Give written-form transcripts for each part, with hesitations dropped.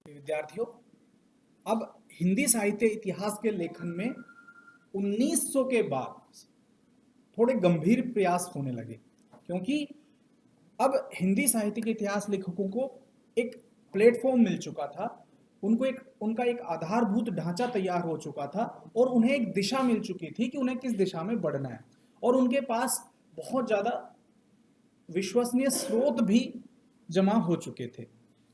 विद्यार्थियों, अब हिंदी साहित्य इतिहास के लेखन में 1900 के बाद थोड़े गंभीर प्रयास होने लगे, क्योंकि अब हिंदी साहित्य के इतिहास लेखकों को एक प्लेटफॉर्म मिल चुका था। उनको उनका एक आधारभूत ढांचा तैयार हो चुका था और उन्हें एक दिशा मिल चुकी थी कि उन्हें किस दिशा में बढ़ना है, और उनके पास बहुत ज़्यादा विश्वसनीय स्रोत भी जमा हो चुके थे।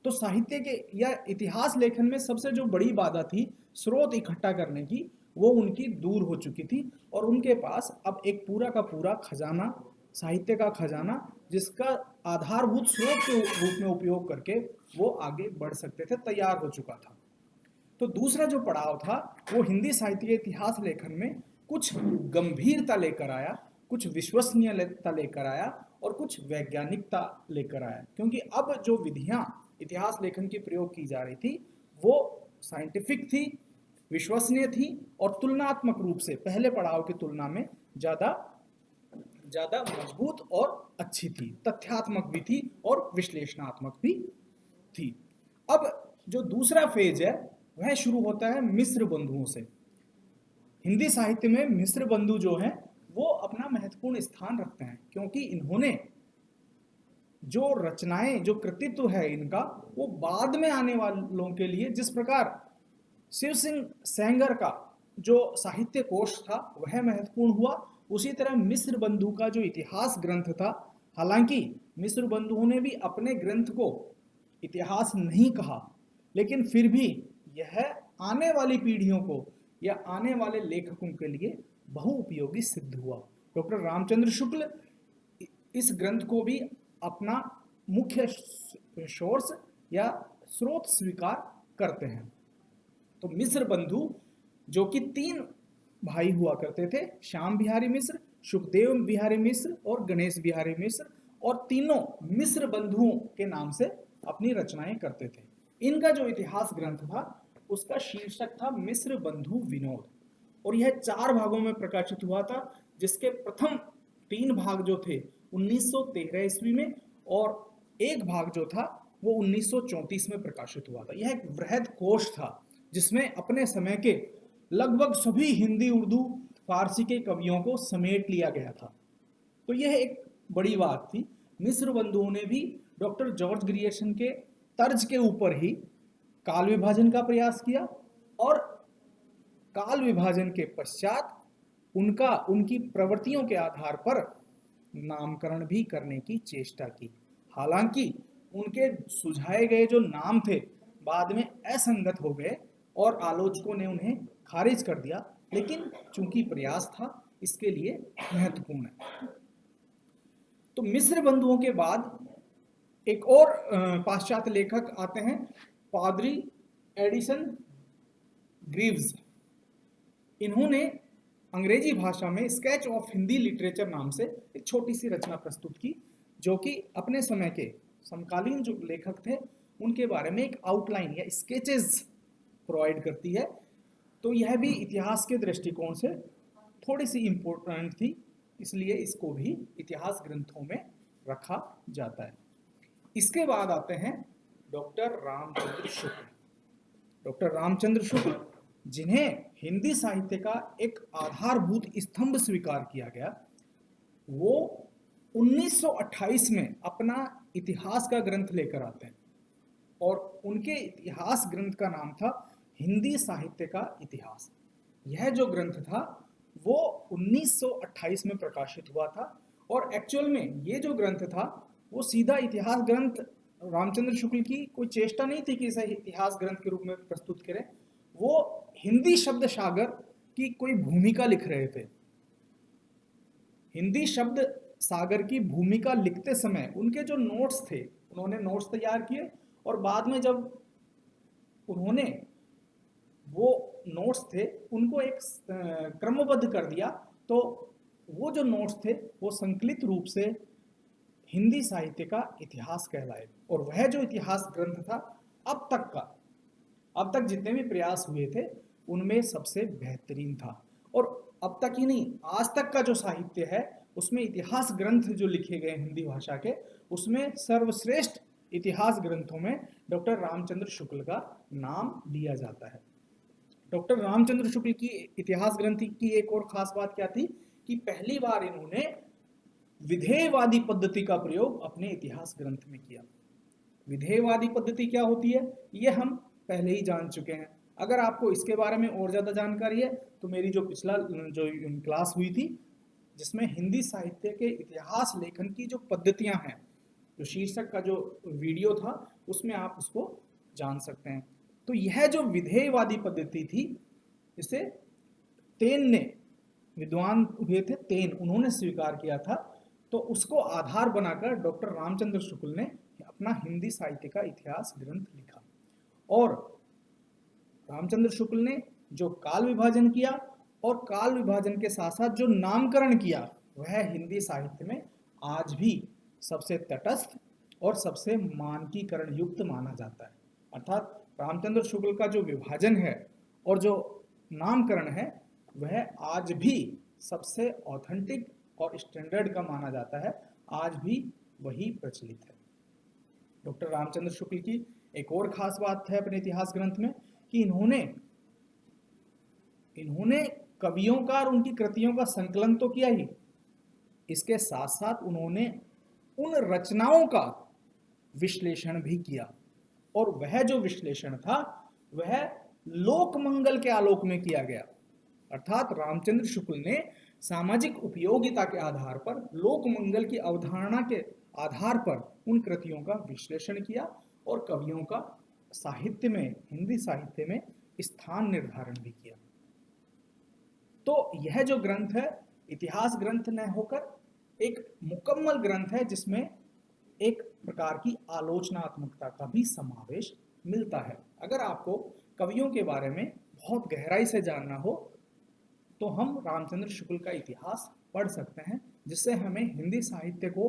तो साहित्य के या इतिहास लेखन में सबसे जो बड़ी बाधा थी स्रोत इकट्ठा करने की, वो उनकी दूर हो चुकी थी, और उनके पास अब एक पूरा का पूरा खजाना, साहित्य का खजाना, जिसका आधारभूत स्रोत के रूप में उपयोग करके वो आगे बढ़ सकते थे, तैयार हो चुका था। तो दूसरा जो पड़ाव था वो हिंदी साहित्य के इतिहास लेखन में कुछ गंभीरता लेकर आया, कुछ विश्वसनीयता लेकर आया और कुछ वैज्ञानिकता लेकर आया, क्योंकि अब जो विधियां इतिहास लेखन की प्रयोग की जा रही थी वो साइंटिफिक थी, विश्वसनीय थी और तुलनात्मक रूप से पहले पड़ाव की तुलना में ज़्यादा मजबूत और अच्छी थी, तथ्यात्मक भी थी और विश्लेषणात्मक भी थी। अब जो दूसरा फेज है वह शुरू होता है मिस्र बंधुओं से। हिंदी साहित्य में मिस्र बंधु जो हैं वो अपना महत्वपूर्ण स्थान रखते हैं, क्योंकि इन्होंने जो रचनाएं, जो कृतित्व है इनका, वो बाद में आने वालों के लिए, जिस प्रकार शिव सिंह सेंगर का जो साहित्य कोश था वह महत्वपूर्ण हुआ, उसी तरह मिस्र बंधु का जो इतिहास ग्रंथ था, हालांकि मिस्र बंधुओं ने भी अपने ग्रंथ को इतिहास नहीं कहा, लेकिन फिर भी यह आने वाली पीढ़ियों को या आने वाले लेखकों के लिए बहुउपयोगी सिद्ध हुआ। डॉक्टर रामचंद्र शुक्ल इस ग्रंथ को भी अपना मुख्य सोर्स या स्रोत स्वीकार करते हैं। तो मिस्र बंधु, जो कि 3 भाई हुआ करते थे, श्याम बिहारी मिश्र, सुखदेव बिहारी मिश्र और गणेश बिहारी मिश्र, और तीनों मिस्र बंधुओं के नाम से अपनी रचनाएं करते थे। इनका जो इतिहास ग्रंथ था उसका शीर्षक था मिस्र बंधु विनोद, और यह 4 भागों में प्रकाशित हुआ था, जिसके प्रथम 3 भाग जो थे 1913 ईस्वी में, और एक भाग जो था वो 1934 में प्रकाशित हुआ था। यह एक वृहद कोश था जिसमें अपने समय के लगभग सभी हिंदी, उर्दू, फारसी के कवियों को समेट लिया गया था। तो यह एक बड़ी बात थी। मिस्र बंधुओं ने भी डॉक्टर जॉर्ज ग्रियर्सन के तर्ज के ऊपर ही काल विभाजन का प्रयास किया, और काल विभाजन के पश्चात उनकी प्रवृत्तियों के आधार पर नामकरण भी करने की चेष्टा की। हालांकि उनके सुझाए गए जो नाम थे बाद में असंगत हो गए और आलोचकों ने उन्हें खारिज कर दिया, लेकिन चूंकि प्रयास था इसके लिए महत्वपूर्ण है। तो मिस्र बंधुओं के बाद एक और पाश्चात्य लेखक आते हैं, पादरी एडिसन ग्रीव्स। इन्होंने अंग्रेजी भाषा में स्केच ऑफ हिंदी लिटरेचर नाम से एक छोटी सी रचना प्रस्तुत की, जो कि अपने समय के समकालीन जो लेखक थे उनके बारे में एक आउटलाइन या स्केचेस प्रोवाइड करती है। तो यह भी इतिहास के दृष्टिकोण से थोड़ी सी इम्पोर्टेंट थी, इसलिए इसको भी इतिहास ग्रंथों में रखा जाता है। इसके बाद आते हैं डॉक्टर रामचंद्र शुक्ल। डॉक्टर रामचंद्र शुक्ल, जिन्हें हिंदी साहित्य का एक आधारभूत स्तंभ स्वीकार किया गया, वो 1928 में अपना इतिहास का ग्रंथ लेकर आते हैं, और उनके इतिहास ग्रंथ का नाम था हिंदी साहित्य का इतिहास। यह जो ग्रंथ था वो 1928 में प्रकाशित हुआ था, और एक्चुअल में ये जो ग्रंथ था वो सीधा इतिहास ग्रंथ, रामचंद्र शुक्ल की कोई चेष्टा नहीं थी कि इसे इतिहास ग्रंथ के रूप में प्रस्तुत करें। वो हिंदी शब्द सागर की कोई भूमिका लिख रहे थे। हिंदी शब्द सागर की भूमिका लिखते समय उनके जो नोट्स थे, उन्होंने नोट्स तैयार किए, और बाद में जब उन्होंने वो नोट्स थे उनको एक क्रमबद्ध कर दिया, तो वो जो नोट्स थे वो संकलित रूप से हिंदी साहित्य का इतिहास कहलाए। और वह जो इतिहास ग्रंथ था अब तक जितने भी प्रयास हुए थे उनमें सबसे बेहतरीन था। और अब तक ही नहीं, आज तक का जो साहित्य है उसमें इतिहास ग्रंथ जो लिखे गए हिंदी भाषा के, उसमें सर्वश्रेष्ठ इतिहास ग्रंथों में डॉक्टर रामचंद्र शुक्ल का नाम लिया जाता है। डॉक्टर रामचंद्र शुक्ल की इतिहास ग्रंथ की एक और खास बात क्या थी कि पहली बार इन्होंने विधेयवादी पद्धति का प्रयोग अपने इतिहास ग्रंथ में किया। विधेयवादी पद्धति क्या होती है ये हम पहले ही जान चुके हैं। अगर आपको इसके बारे में और ज्यादा जानकारी है तो मेरी जो पिछला जो क्लास हुई थी जिसमें हिंदी साहित्य के इतिहास लेखन की जो पद्धतियां हैं, जो शीर्षक का जो वीडियो था उसमें आप उसको जान सकते हैं। तो यह जो विधेयवादी पद्धति थी इसे तेन ने, विद्वान हुए थे तेन, उन्होंने स्वीकार किया था। तो उसको आधार बनाकर डॉक्टर रामचंद्र शुक्ल ने अपना हिंदी साहित्य का इतिहास ग्रंथ लिखा। और रामचंद्र शुक्ल ने जो काल विभाजन किया और काल विभाजन के साथ साथ जो नामकरण किया वह हिंदी साहित्य में आज भी सबसे तटस्थ और सबसे मानकीकरण युक्त माना जाता है। अर्थात रामचंद्र शुक्ल का जो विभाजन है और जो नामकरण है वह आज भी सबसे ऑथेंटिक और स्टैंडर्ड का माना जाता है, आज भी वही प्रचलित है। डॉक्टर रामचंद्र शुक्ल की एक और खास बात है अपने इतिहास ग्रंथ में कि इन्होंने कवियों का और उनकी कृतियों का संकलन तो किया ही, इसके साथ साथ उन्होंने उन रचनाओं का विश्लेषण भी किया। और वह जो विश्लेषण था वह लोक मंगल के आलोक में किया गया। अर्थात रामचंद्र शुक्ल ने सामाजिक उपयोगिता के आधार पर, लोक मंगल की अवधारणा के आधार पर उन कृतियों का विश्लेषण किया और कवियों का साहित्य में, हिंदी साहित्य में स्थान निर्धारण भी किया। तो यह जो ग्रंथ है इतिहास ग्रंथ न होकर एक मुकम्मल ग्रंथ है जिसमें एक प्रकार की आलोचनात्मकता का भी समावेश मिलता है। अगर आपको कवियों के बारे में बहुत गहराई से जानना हो तो हम रामचंद्र शुक्ल का इतिहास पढ़ सकते हैं, जिससे हमें हिंदी साहित्य को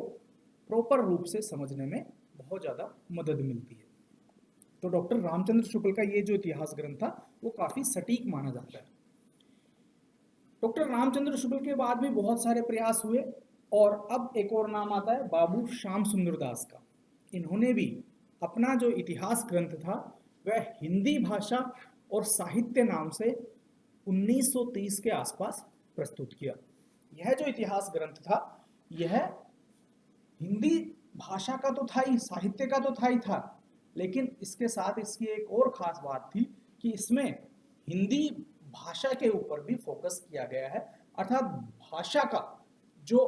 प्रॉपर रूप से समझने में बहुत ज़्यादा मदद मिलती है। तो डॉक्टर रामचंद्र शुक्ल का ये जो इतिहास ग्रंथ था वो काफ़ी सटीक माना जाता है। डॉक्टर रामचंद्र शुक्ल के बाद भी बहुत सारे प्रयास हुए और अब एक और नाम आता है बाबू श्याम सुंदर दास का। इन्होंने भी अपना जो इतिहास ग्रंथ था वह हिंदी भाषा और साहित्य नाम से 1930 के आसपास प्रस्तुत किया। यह जो इतिहास ग्रंथ था यह हिंदी भाषा का तो था ही, साहित्य का तो था ही था, लेकिन इसके साथ इसकी एक और खास बात थी कि इसमें हिंदी भाषा के ऊपर भी फोकस किया गया है। अर्थात भाषा का जो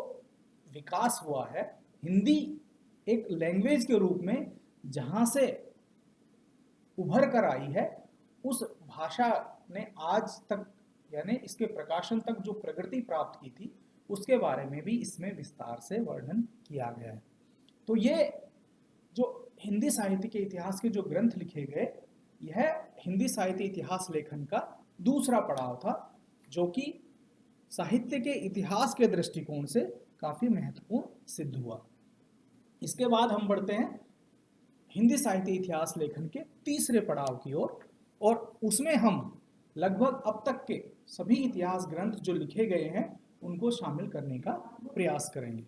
विकास हुआ है, हिंदी एक लैंग्वेज के रूप में जहाँ से उभर कर आई है, उस भाषा ने आज तक यानी इसके प्रकाशन तक जो प्रगति प्राप्त की थी उसके बारे में भी इसमें विस्तार से वर्णन किया गया है। तो ये जो हिंदी साहित्य के इतिहास के जो ग्रंथ लिखे गए, यह हिंदी साहित्य इतिहास लेखन का दूसरा पड़ाव था, जो कि साहित्य के इतिहास के दृष्टिकोण से काफ़ी महत्वपूर्ण सिद्ध हुआ। इसके बाद हम बढ़ते हैं हिंदी साहित्य इतिहास लेखन के तीसरे पड़ाव की ओर, और उसमें हम लगभग अब तक के सभी इतिहास ग्रंथ जो लिखे गए हैं उनको शामिल करने का प्रयास करेंगे।